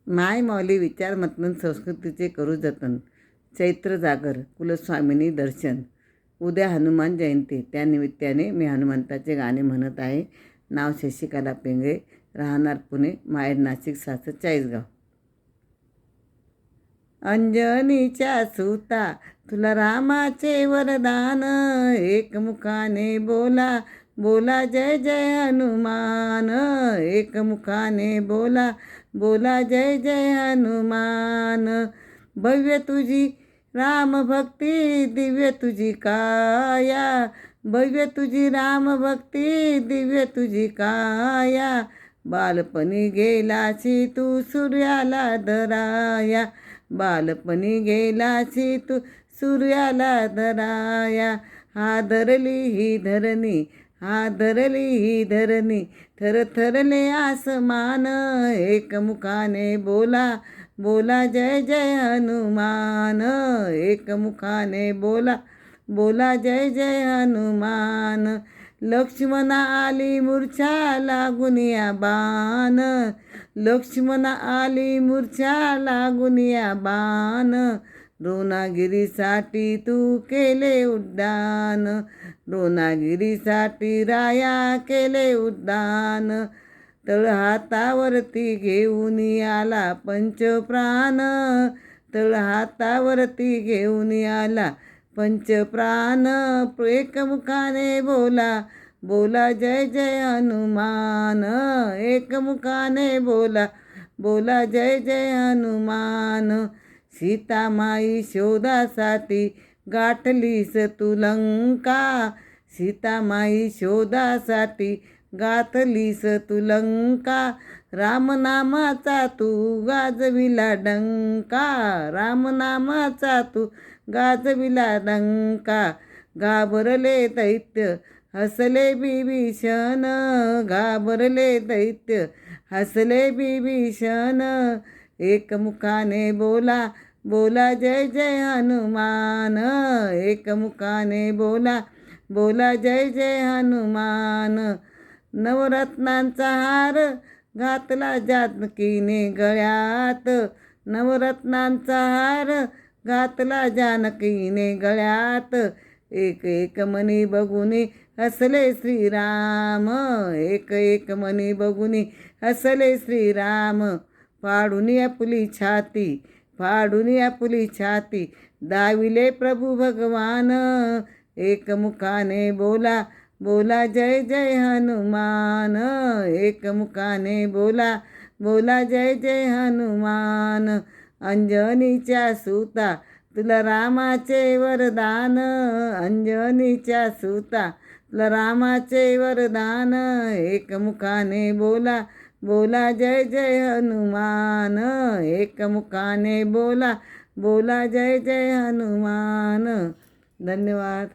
माय मौली विचार मतन संस्कृतीचे करू जतन. चैत्र जागर कुलस्वामिनी दर्शन. उद्या हनुमान जयंती, त्यानिमित्ताने मी हनुमंताचे गाणे म्हणत आहे. नाव शशिकला पेंगळे, राहणार पुणे, माहेर नाशिक, सासर चाळीसगाव. अंजनीच्या सुता तुला रामाचे वरदान, एकमुखाने बोला बोला जय जय हनुमान. एकमुखाने बोला बोला जय जय हनुमान. भव्य तुझी राम भक्ती, दिव्य तुझी काया. भव्य तुझी राम भक्ती, दिव्य तुझी काया. बालपणी गेलासी तू सूर्याला धराया. बालपणी गेलासी तू सूर्याला धराया. हा धरली ही धरणी, हा धरली ही धरणी, थरथरले आसमान. एकमुखाने बोला बोला जय जय हनुमान. एकमुखाने बोला बोला जय जय हनुमान. लक्ष्मणा आली मूर्छा लागून या बाण. लक्ष्मणा आली मूर्छा लागून या बाण. द्रोणागिरीसाठी तू केले उड्डाण. द्रोणागिरीसाठी राया केले उड्डाण. तळहातावरती घेऊन आला पंचप्राण. तळहातावरती घेऊन आला पंचप्राण. एकमुखाने बोला बोला जय जय हनुमान. एकमुखाने बोला बोला जय जय हनुमान. सीतामाई शोधासाठी गाठलीस तू लंका. सीतामाई शोधासाठी गाठलीस तू लंका. रामनामाचा तू गाजविला डंका. रामनामाचा तू गाजविला डंका. घाबरले दैत्य हसले बिभीषण. घाबरले दैत्य हसले बिभीषण. एकमुखाने बोला बोला जय जय हनुमान. एकमुखाने बोला बोला जय जय हनुमान. नवरत्नांचा हार घातला जानकीने गळ्यात. नवरत्नांचा हार घातला जानकीने गळ्यात. एक एक मणी बघुनी हसले श्रीराम. एक एक मणी बघुनी हसले श्रीराम. फाडून आपुली छाती, फाडून आपुली छाती, दाविले प्रभू भगवान. एकमुखाने बोला बोला जय जय हनुमान. एकमुखाने बोला बोला जय जय हनुमान. अंजनीच्या सुता तुला रामाचे वरदान. अंजनीच्या सुता तुला रामाचे वरदान. एकमुखाने बोला बोला जय जय हनुमान. एकमुखाने बोला बोला जय जय हनुमान. धन्यवाद.